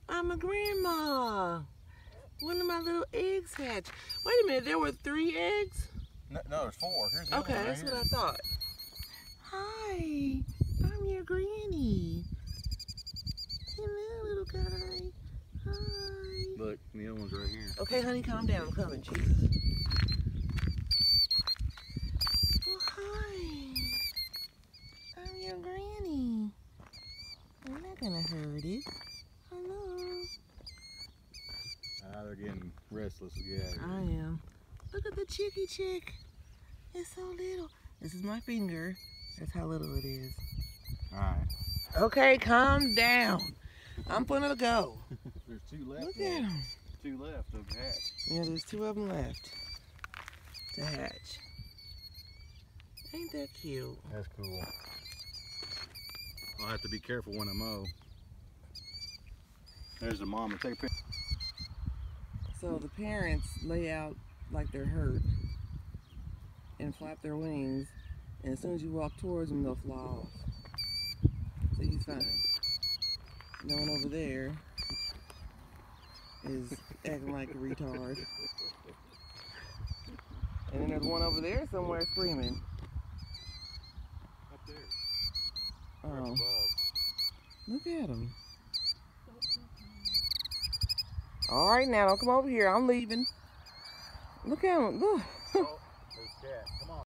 I'm a grandma. One of my little eggs hatched. Wait a minute, there were 3 eggs? No, there's 4. Here's the Okay, other one that's right what I thought. Hi, I'm your granny. Hello, little guy. Hi. Look, the other one's right here. Okay, honey, calm down. I'm coming, Jesus. Oh, hi. I'm your granny. I'm not gonna hurt it. Hello. They're getting restless again. I am. Look at the chicky chick. It's so little. This is my finger. That's how little it is. Alright. Okay, calm down. I'm gonna go. There's 2 left. Look at them. 2 left of the hatch. Yeah, there's 2 of them left to hatch. Ain't that cute? That's cool. I'll have to be careful when I mow. There's the mom and take a picture. So the parents lay out like they're hurt and flap their wings, and as soon as you walk towards them, they'll fly off. So he's fine. No one over there is acting like a retard. And then there's one over there somewhere screaming. Up there. Oh, Above. look at him. All right, now don't come over here. I'm leaving. Look at him. Look. Oh, there's cat. Come on.